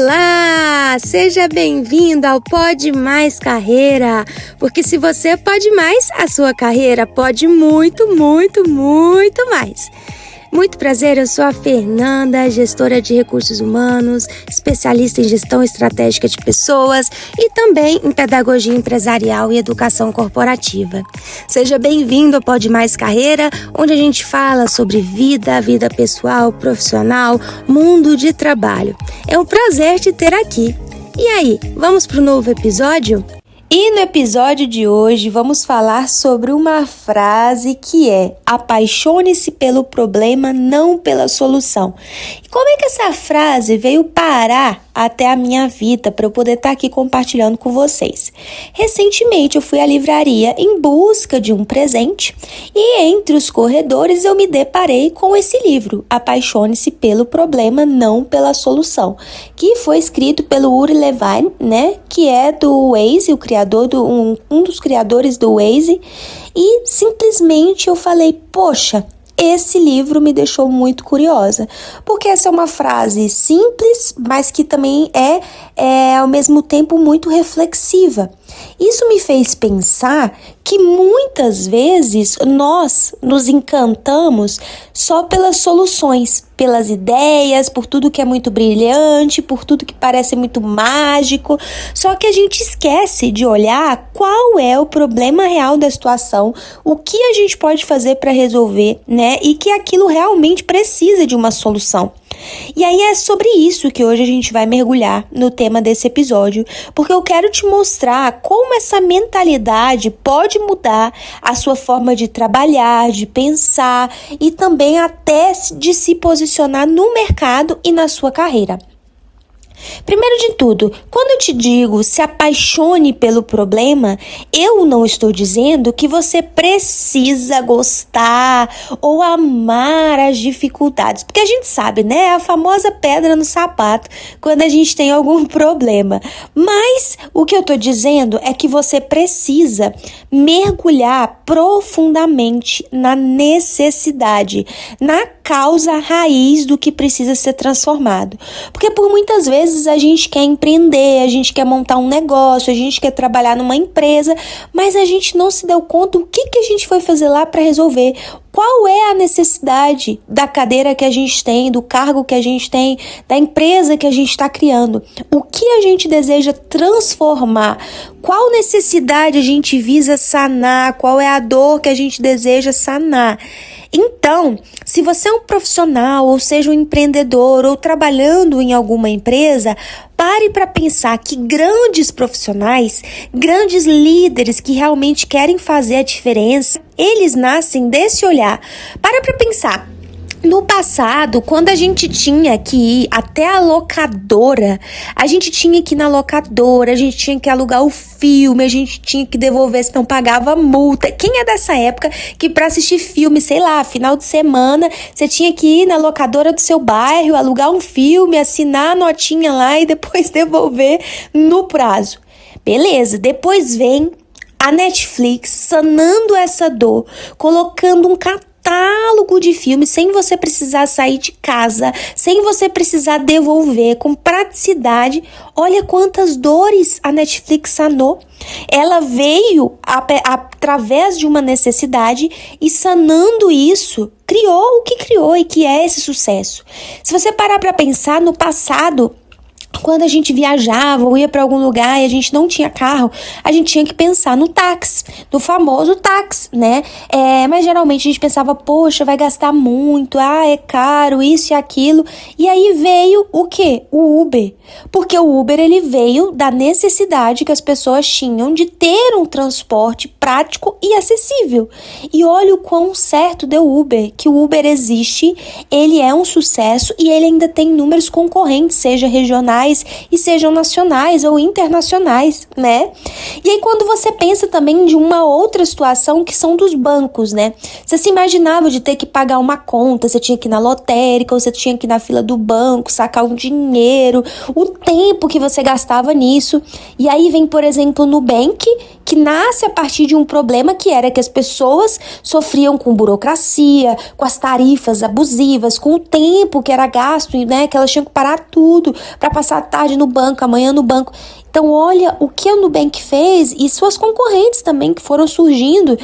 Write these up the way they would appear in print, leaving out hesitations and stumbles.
Olá! Seja bem-vindo ao Pode Mais Carreira, porque se você pode mais, a sua carreira pode muito, muito, muito mais. Muito prazer, eu sou a Fernanda, gestora de recursos humanos, especialista em gestão estratégica de pessoas e também em pedagogia empresarial e educação corporativa. Seja bem-vindo ao Pode Mais Carreira, onde a gente fala sobre vida pessoal, profissional, mundo de trabalho. É um prazer te ter aqui. E aí, vamos para o novo episódio? E no episódio de hoje vamos falar sobre uma frase que é: apaixone-se pelo problema, não pela solução. E como é que essa frase veio parar até a minha vida para eu poder estar aqui compartilhando com vocês? Recentemente eu fui à livraria em busca de um presente e entre os corredores eu me deparei com esse livro, Apaixone-se pelo problema, não pela solução, que foi escrito pelo Uri Levine, né, que é do Waze, um dos criadores do Waze, e simplesmente eu falei, poxa, esse livro me deixou muito curiosa, porque essa é uma frase simples, mas que também é ao mesmo tempo muito reflexiva. Isso me fez pensar que muitas vezes nós nos encantamos só pelas soluções, pelas ideias, por tudo que é muito brilhante, por tudo que parece muito mágico, só que a gente esquece de olhar qual é o problema real da situação, o que a gente pode fazer para resolver, né? E que aquilo realmente precisa de uma solução. E aí é sobre isso que hoje a gente vai mergulhar no tema desse episódio, porque eu quero te mostrar como essa mentalidade pode mudar a sua forma de trabalhar, de pensar e também até de se posicionar no mercado e na sua carreira. Primeiro de tudo, quando eu te digo se apaixone pelo problema, eu não estou dizendo que você precisa gostar ou amar as dificuldades, porque a gente sabe, né, a famosa pedra no sapato quando a gente tem algum problema. Mas o que eu estou dizendo é que você precisa mergulhar profundamente na necessidade, na causa raiz do que precisa ser transformado. Porque por muitas vezes a gente quer empreender, a gente quer montar um negócio, a gente quer trabalhar numa empresa, mas a gente não se deu conta o que a gente foi fazer lá para resolver. Qual é a necessidade da cadeira que a gente tem, do cargo que a gente tem, da empresa que a gente está criando? O que a gente deseja transformar? Qual necessidade a gente visa sanar? Qual é a dor que a gente deseja sanar? Então, se você é um profissional, ou seja, um empreendedor, ou trabalhando em alguma empresa, pare para pensar que grandes profissionais, grandes líderes que realmente querem fazer a diferença, eles nascem desse olhar. Para pensar. No passado, quando a gente tinha que ir até a locadora, a gente tinha que ir na locadora, a gente tinha que alugar o filme, a gente tinha que devolver se não pagava multa. Quem é dessa época que para assistir filme, sei lá, final de semana, você tinha que ir na locadora do seu bairro, alugar um filme, assinar a notinha lá e depois devolver no prazo? Beleza, depois vem a Netflix sanando essa dor, colocando um catálogo de filmes sem você precisar sair de casa, sem você precisar devolver, com praticidade. Olha quantas dores a Netflix sanou. Ela veio através de uma necessidade e sanando isso, criou o que criou e que é esse sucesso. Se você parar para pensar, no passado, quando a gente viajava ou ia para algum lugar e a gente não tinha carro, a gente tinha que pensar no táxi, no famoso táxi, né? Mas geralmente a gente pensava, poxa, vai gastar muito, é caro, isso e aquilo. E aí veio o quê? O Uber. Porque o Uber, ele veio da necessidade que as pessoas tinham de ter um transporte prático e acessível. E olha o quão certo deu o Uber, que o Uber existe, ele é um sucesso e ele ainda tem números concorrentes, seja regionais e sejam nacionais ou internacionais, né? E aí quando você pensa também de uma outra situação que são dos bancos, né? Você se imaginava de ter que pagar uma conta, você tinha que ir na lotérica, ou você tinha que ir na fila do banco, sacar um dinheiro, o tempo que você gastava nisso. E aí vem, por exemplo, o Nubank, que nasce a partir de um problema que era que as pessoas sofriam com burocracia, com as tarifas abusivas, com o tempo que era gasto, né, que elas tinham que parar tudo para passar a tarde no banco, amanhã no banco. Então olha o que o Nubank fez e suas concorrentes também que foram surgindo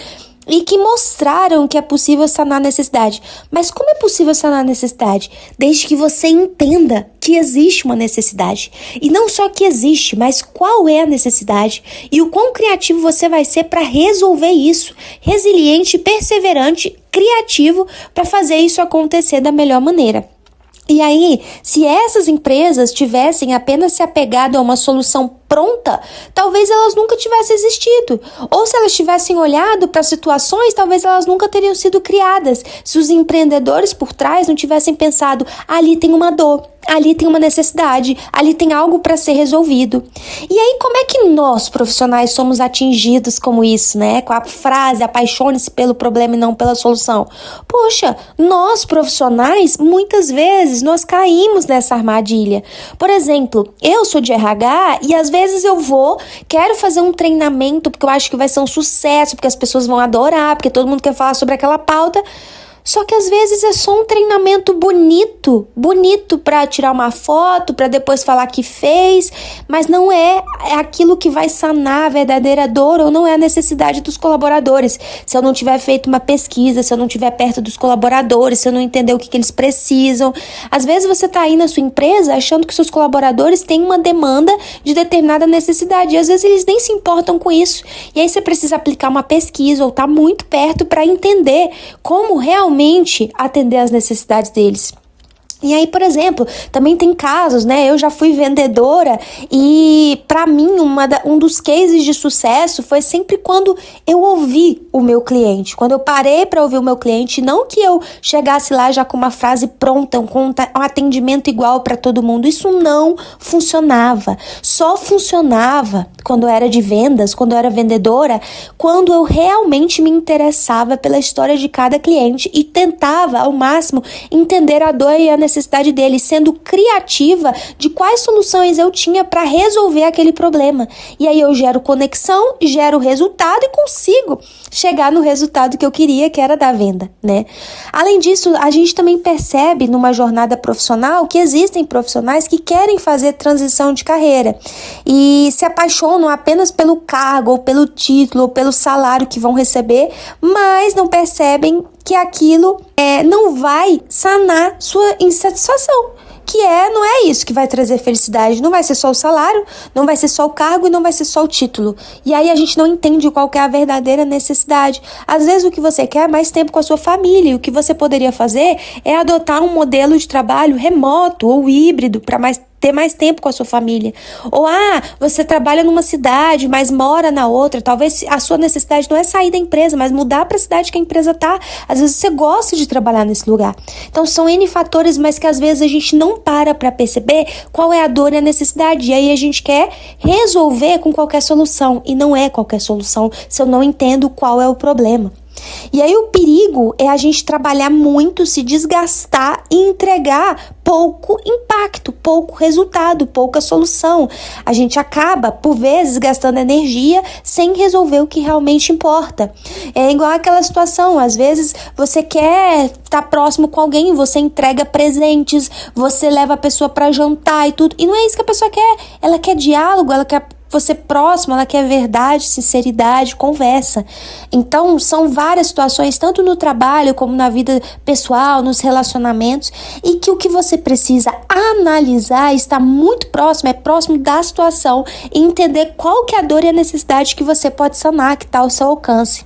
e que mostraram que é possível sanar a necessidade. Mas como é possível sanar a necessidade? Desde que você entenda que existe uma necessidade. E não só que existe, mas qual é a necessidade e o quão criativo você vai ser para resolver isso. Resiliente, perseverante, criativo para fazer isso acontecer da melhor maneira. E aí, se essas empresas tivessem apenas se apegado a uma solução pronta, talvez elas nunca tivessem existido. Ou se elas tivessem olhado para situações, talvez elas nunca teriam sido criadas. Se os empreendedores por trás não tivessem pensado, ali tem uma dor, ali tem uma necessidade, ali tem algo para ser resolvido. E aí, como é que nós, profissionais, somos atingidos como isso, né? Com a frase, apaixone-se pelo problema e não pela solução. Poxa, nós, profissionais, muitas vezes nós caímos nessa armadilha. Por exemplo, eu sou de RH e às vezes eu quero fazer um treinamento porque eu acho que vai ser um sucesso, porque as pessoas vão adorar, porque todo mundo quer falar sobre aquela pauta. Só que às vezes é só um treinamento bonito para tirar uma foto, para depois falar que fez, mas não é aquilo que vai sanar a verdadeira dor ou não é a necessidade dos colaboradores. Se eu não tiver feito uma pesquisa, se eu não estiver perto dos colaboradores, se eu não entender o que eles precisam. Às vezes você está aí na sua empresa achando que seus colaboradores têm uma demanda de determinada necessidade e às vezes eles nem se importam com isso. E aí você precisa aplicar uma pesquisa ou estar muito perto para entender como realmente atender às necessidades deles. E aí, por exemplo, também tem casos, né? Eu já fui vendedora e, para mim, um dos cases de sucesso foi sempre quando eu ouvi o meu cliente. Quando eu parei para ouvir o meu cliente, não que eu chegasse lá já com uma frase pronta, com um atendimento igual para todo mundo. Isso não funcionava. Só funcionava quando eu era de vendas, quando eu era vendedora, quando eu realmente me interessava pela história de cada cliente e tentava, ao máximo, entender a dor e a necessidade dele, sendo criativa de quais soluções eu tinha para resolver aquele problema. E aí eu gero conexão, gero resultado e consigo chegar no resultado que eu queria, que era da venda, né? Além disso, a gente também percebe numa jornada profissional que existem profissionais que querem fazer transição de carreira e se apaixonam apenas pelo cargo, ou pelo título, ou pelo salário que vão receber, mas não percebem que aquilo não vai sanar sua insatisfação. Não é isso que vai trazer felicidade, não vai ser só o salário, não vai ser só o cargo e não vai ser só o título. E aí a gente não entende qual que é a verdadeira necessidade. Às vezes o que você quer é mais tempo com a sua família, e o que você poderia fazer é adotar um modelo de trabalho remoto ou híbrido para ter mais tempo com a sua família. Ou, você trabalha numa cidade, mas mora na outra. Talvez a sua necessidade não é sair da empresa, mas mudar para a cidade que a empresa está. Às vezes você gosta de trabalhar nesse lugar. Então, são N fatores, mas que às vezes a gente não para perceber qual é a dor e a necessidade. E aí a gente quer resolver com qualquer solução. E não é qualquer solução se eu não entendo qual é o problema. E aí o perigo é a gente trabalhar muito, se desgastar e entregar pouco impacto, pouco resultado, pouca solução. A gente acaba, por vezes, gastando energia sem resolver o que realmente importa. É igual aquela situação, às vezes você quer estar próximo com alguém, você entrega presentes, você leva a pessoa para jantar e tudo, e não é isso que a pessoa quer. Ela quer diálogo, ela quer você próximo, ela quer verdade, sinceridade, conversa. Então, são várias situações, tanto no trabalho como na vida pessoal, nos relacionamentos, e que o que você precisa analisar está muito próximo, é próximo da situação, e entender qual que é a dor e a necessidade que você pode sanar, que está ao seu alcance.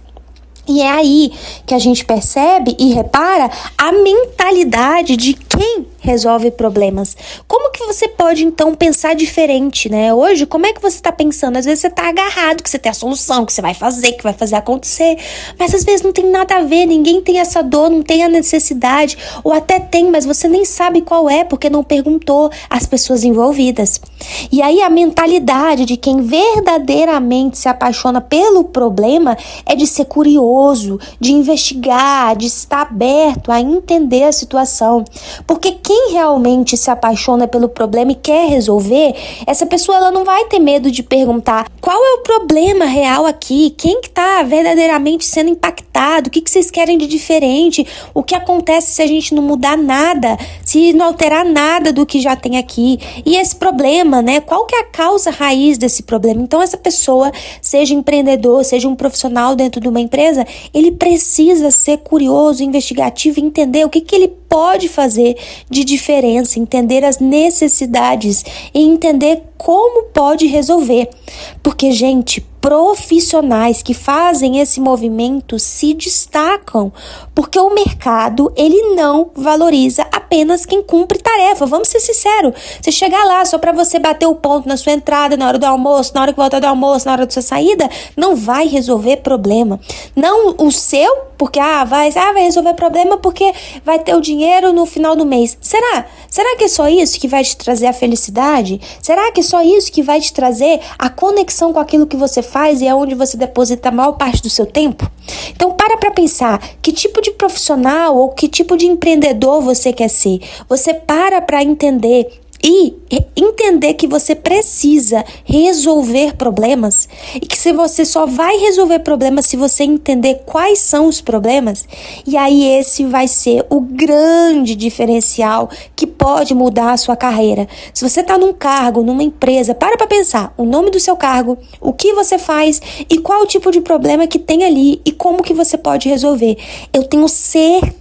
E é aí que a gente percebe e repara a mentalidade de quem resolve problemas. Como que você pode, então, pensar diferente, né? Hoje, como é que você está pensando? Às vezes você está agarrado, que você tem a solução, que você vai fazer, que vai fazer acontecer, mas às vezes não tem nada a ver, ninguém tem essa dor, não tem a necessidade, ou até tem, mas você nem sabe qual é, porque não perguntou às pessoas envolvidas. E aí a mentalidade de quem verdadeiramente se apaixona pelo problema é de ser curioso, de investigar, de estar aberto a entender a situação. Porque quem quem realmente se apaixona pelo problema e quer resolver, essa pessoa ela não vai ter medo de perguntar qual é o problema real aqui, quem que tá verdadeiramente sendo impactado, o que vocês querem de diferente, o que acontece se a gente não mudar nada, se não alterar nada do que já tem aqui, e esse problema, né, qual que é a causa raiz desse problema. Então essa pessoa, seja empreendedor, seja um profissional dentro de uma empresa, ele precisa ser curioso, investigativo e entender o que ele pode fazer de diferença, entender as necessidades e entender como pode resolver. Porque, gente, profissionais que fazem esse movimento se destacam, porque o mercado, ele não valoriza apenas quem cumpre tarefa. Vamos ser sinceros, você chegar lá só para você bater o ponto na sua entrada, na hora do almoço, na hora que voltar do almoço, na hora da sua saída, não vai resolver problema. Não o seu, porque vai resolver problema porque vai ter o dinheiro no final do mês. Será? Será que é só isso que vai te trazer a felicidade? Será que é só isso que vai te trazer a conexão com aquilo que você faz e é onde você deposita a maior parte do seu tempo? Então para pensar, que tipo de profissional ou que tipo de empreendedor você quer ser? Você para entender e entender que você precisa resolver problemas e que se você só vai resolver problemas se você entender quais são os problemas, e aí esse vai ser o grande diferencial que pode mudar a sua carreira. Se você está num cargo, numa empresa, para pensar o nome do seu cargo, o que você faz e qual o tipo de problema que tem ali e como que você pode resolver. Eu tenho certeza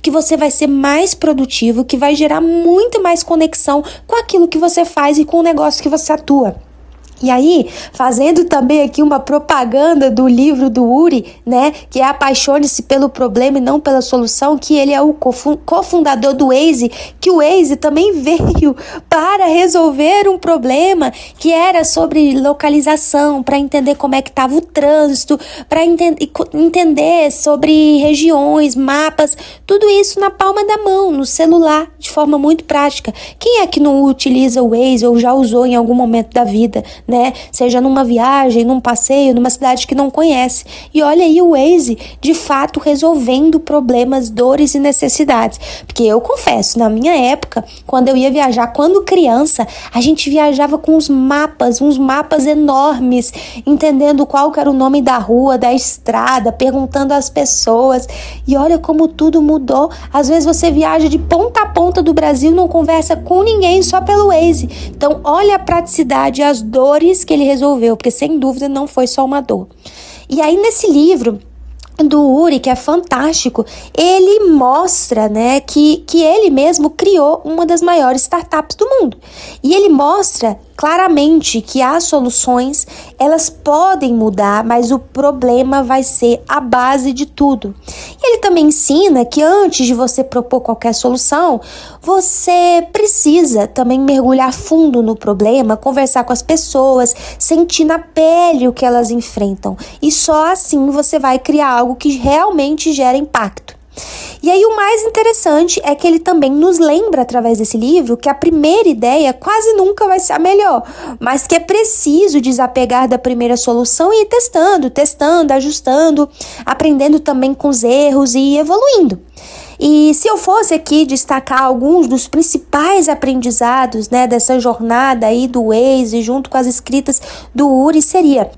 que você vai ser mais produtivo, que vai gerar muito mais conexão com aquilo que você faz e com o negócio que você atua. E aí, fazendo também aqui uma propaganda do livro do Uri, né, que é Apaixone-se pelo Problema e Não pela Solução, que ele é o cofundador do Waze, que o Waze também veio para resolver um problema que era sobre localização, para entender como é que estava o trânsito, para entender sobre regiões, mapas, tudo isso na palma da mão, no celular, de forma muito prática. Quem é que não utiliza o Waze ou já usou em algum momento da vida, né? Seja numa viagem, num passeio, numa cidade que não conhece. E olha aí o Waze, de fato, resolvendo problemas, dores e necessidades. Porque eu confesso, na minha época, quando eu ia viajar, quando criança, a gente viajava com uns mapas enormes, entendendo qual que era o nome da rua, da estrada, perguntando às pessoas. E olha como tudo mudou. Às vezes você viaja de ponta a ponta do Brasil, não conversa com ninguém, só pelo Waze. Então, olha a praticidade e as dores que ele resolveu, porque sem dúvida não foi só uma dor. E aí nesse livro do Uri, que é fantástico, ele mostra, né, que ele mesmo criou uma das maiores startups do mundo. E ele mostra claramente que as soluções, elas podem mudar, mas o problema vai ser a base de tudo. E ele também ensina que antes de você propor qualquer solução, você precisa também mergulhar fundo no problema, conversar com as pessoas, sentir na pele o que elas enfrentam. E só assim você vai criar algo que realmente gera impacto. E aí o mais interessante é que ele também nos lembra através desse livro que a primeira ideia quase nunca vai ser a melhor, mas que é preciso desapegar da primeira solução e ir testando, ajustando, aprendendo também com os erros e evoluindo. E se eu fosse aqui destacar alguns dos principais aprendizados, né, dessa jornada aí do Waze junto com as escritas do Uri, seria: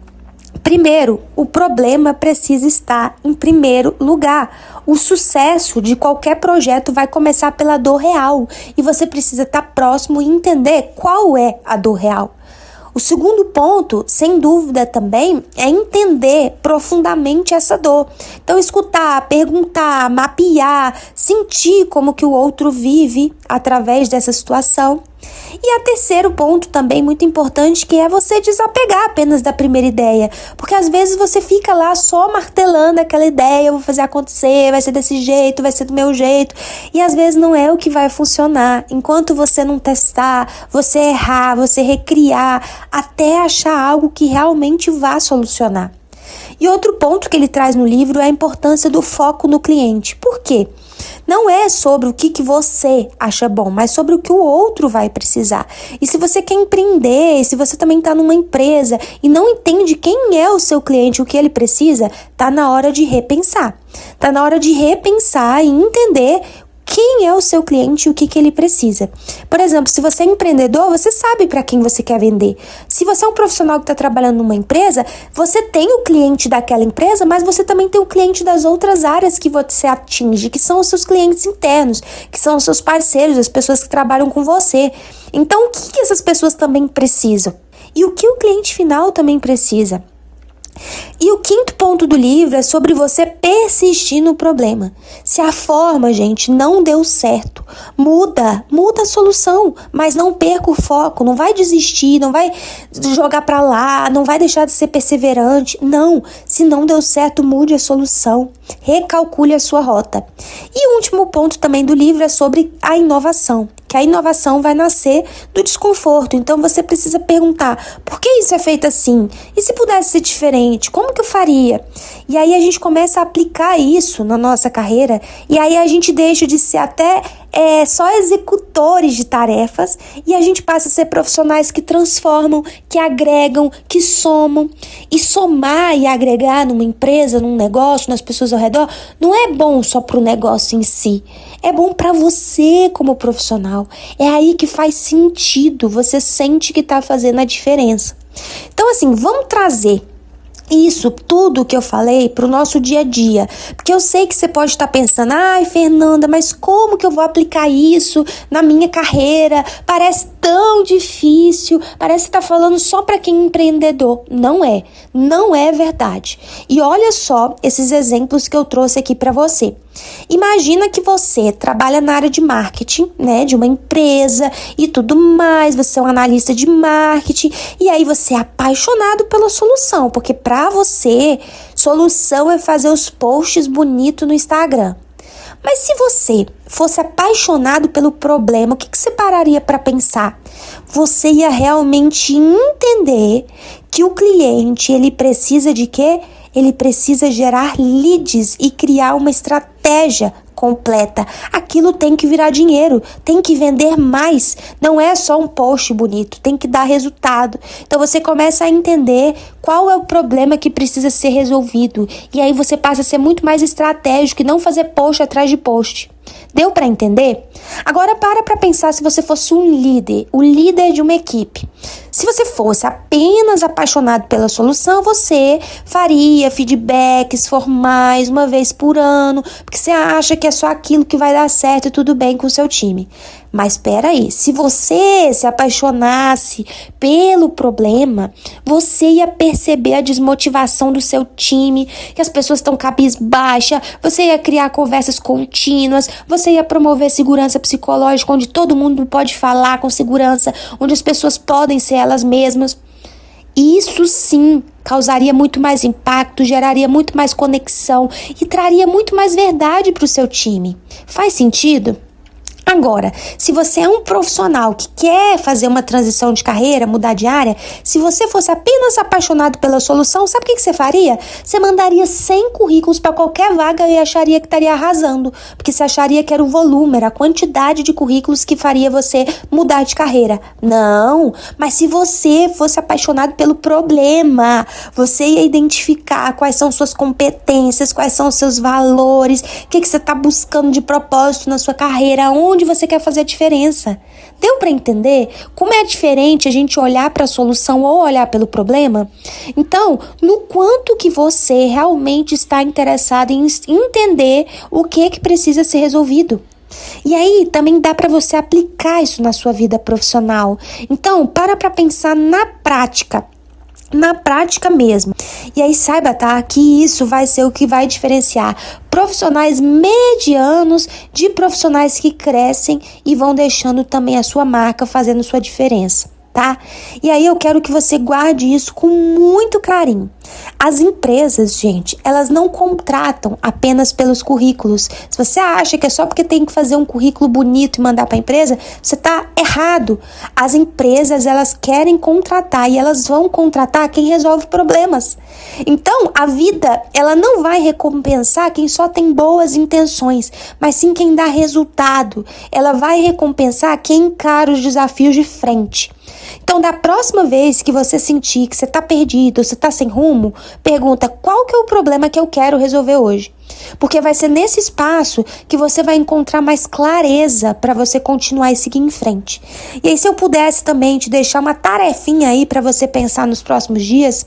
primeiro, o problema precisa estar em primeiro lugar. O sucesso de qualquer projeto vai começar pela dor real e você precisa estar próximo e entender qual é a dor real. O segundo ponto, sem dúvida também, é entender profundamente essa dor. Então, escutar, perguntar, mapear, sentir como que o outro vive através dessa situação. E a terceiro ponto também muito importante, que é você desapegar apenas da primeira ideia, porque às vezes você fica lá só martelando aquela ideia: eu vou fazer acontecer, vai ser desse jeito, vai ser do meu jeito, e às vezes não é o que vai funcionar, enquanto você não testar, você errar, você recriar, até achar algo que realmente vá solucionar. E outro ponto que ele traz no livro é a importância do foco no cliente. Por quê? Não é sobre o que você acha bom, mas sobre o que o outro vai precisar. E se você quer empreender, se você também está numa empresa e não entende quem é o seu cliente, o que ele precisa, tá na hora de repensar. Tá na hora de repensar e entender quem é o seu cliente e o que ele precisa. Por exemplo, se você é empreendedor, você sabe para quem você quer vender. Se você é um profissional que está trabalhando numa empresa, você tem o cliente daquela empresa, mas você também tem o cliente das outras áreas que você atinge, que são os seus clientes internos, que são os seus parceiros, as pessoas que trabalham com você. Então, o que essas pessoas também precisam? E o que o cliente final também precisa? E o quinto ponto do livro é sobre você persistir no problema. Se a forma, gente, não deu certo, muda a solução, mas não perca o foco, não vai desistir, não vai jogar pra lá, não vai deixar de ser perseverante. Não, se não deu certo, mude a solução, recalcule a sua rota. E o último ponto também do livro é sobre a inovação, que a inovação vai nascer do desconforto. Então você precisa perguntar, por que isso é feito assim? E se pudesse ser diferente, como que eu faria? E aí a gente começa a aplicar isso na nossa carreira, e aí a gente deixa de ser até só executores de tarefas, e a gente passa a ser profissionais que transformam, que agregam, que somam. E somar e agregar numa empresa, num negócio, nas pessoas ao redor, não é bom só para o negócio em si. É bom para você como profissional. É aí que faz sentido, você sente que está fazendo a diferença. Então, assim, vamos trazer isso, tudo que eu falei, para o nosso dia a dia. Porque eu sei que você pode estar pensando, ai, Fernanda, mas como que eu vou aplicar isso na minha carreira? Parece tão difícil, parece que tá falando só para quem é empreendedor. Não é verdade. E olha só esses exemplos que eu trouxe aqui para você. Imagina que você trabalha na área de marketing, né, de uma empresa e tudo mais, você é um analista de marketing, e aí você é apaixonado pela solução, porque para você, solução é fazer os posts bonitos no Instagram. Mas se você fosse apaixonado pelo problema, o que você pararia para pensar? Você ia realmente entender que o cliente, ele precisa de quê? Ele precisa gerar leads e criar uma estratégia completa. Aquilo tem que virar dinheiro, tem que vender mais. Não é só um post bonito, tem que dar resultado. Então você começa a entender qual é o problema que precisa ser resolvido. E aí você passa a ser muito mais estratégico e não fazer post atrás de post. Deu para entender? Agora para pensar se você fosse um líder, o líder de uma equipe. Se você fosse apenas apaixonado pela solução, você faria feedbacks formais uma vez por ano, porque você acha que é só aquilo que vai dar certo e tudo bem com o seu time. Mas espera aí, se você se apaixonasse pelo problema, você ia perceber a desmotivação do seu time, que as pessoas estão cabisbaixa, você ia criar conversas contínuas, você ia promover segurança psicológica, onde todo mundo pode falar com segurança, onde as pessoas podem ser elas mesmas. Isso sim causaria muito mais impacto, geraria muito mais conexão e traria muito mais verdade para o seu time. Faz sentido? Agora, se você é um profissional que quer fazer uma transição de carreira, mudar de área, se você fosse apenas apaixonado pela solução, sabe o que você faria? Você mandaria 100 currículos para qualquer vaga e acharia que estaria arrasando, porque você acharia que era o volume, era a quantidade de currículos que faria você mudar de carreira. Não, mas se você fosse apaixonado pelo problema, você ia identificar quais são suas competências, quais são os seus valores, o que você está buscando de propósito na sua carreira, onde você quer fazer a diferença. Deu para entender como é diferente a gente olhar para a solução ou olhar pelo problema? Então, no quanto que você realmente está interessado em entender o que precisa ser resolvido. E aí também dá para você aplicar isso na sua vida profissional. Então, para pensar na prática mesmo. E aí saiba, tá, que isso vai ser o que vai diferenciar profissionais medianos de profissionais que crescem e vão deixando também a sua marca, fazendo sua diferença, tá? E aí eu quero que você guarde isso com muito carinho. As empresas, gente, elas não contratam apenas pelos currículos. Se você acha que é só porque tem que fazer um currículo bonito e mandar para a empresa, você está errado. As empresas, elas querem contratar e elas vão contratar quem resolve problemas. Então, a vida, ela não vai recompensar quem só tem boas intenções, mas sim quem dá resultado. Ela vai recompensar quem encara os desafios de frente. Então, da próxima vez que você sentir que você está perdido, você está sem rumo, pergunta qual que é o problema que eu quero resolver hoje. Porque vai ser nesse espaço que você vai encontrar mais clareza para você continuar e seguir em frente. E aí, se eu pudesse também te deixar uma tarefinha aí para você pensar nos próximos dias,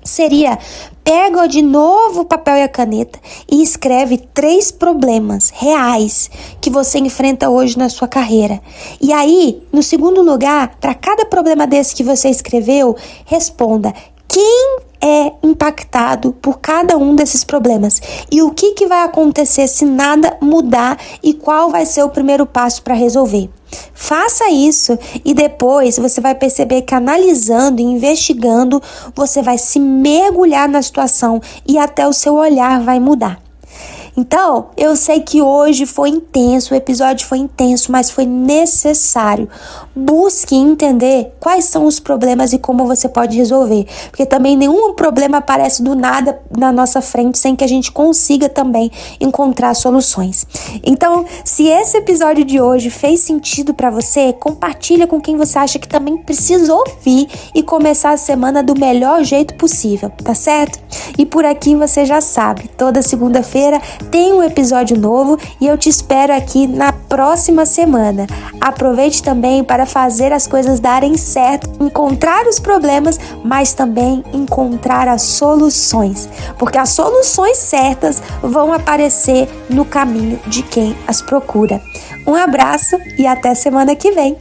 seria: pega de novo o papel e a caneta e escreve 3 problemas reais que você enfrenta hoje na sua carreira. E aí, no segundo lugar, para cada problema desse que você escreveu, responda: quem é impactado por cada um desses problemas e o que vai acontecer se nada mudar e qual vai ser o primeiro passo para resolver. Faça isso e depois você vai perceber que, analisando e investigando, você vai se mergulhar na situação e até o seu olhar vai mudar. Então, eu sei que hoje foi intenso, o episódio foi intenso, mas foi necessário. Busque entender quais são os problemas e como você pode resolver, porque também nenhum problema aparece do nada na nossa frente sem que a gente consiga também encontrar soluções. Então, se esse episódio de hoje fez sentido para você, compartilha com quem você acha que também precisa ouvir e começar a semana do melhor jeito possível, tá certo? E por aqui você já sabe, toda segunda-feira tem um episódio novo e eu te espero aqui na próxima semana. Aproveite também para fazer as coisas darem certo, encontrar os problemas, mas também encontrar as soluções, porque as soluções certas vão aparecer no caminho de quem as procura. Um abraço e até semana que vem.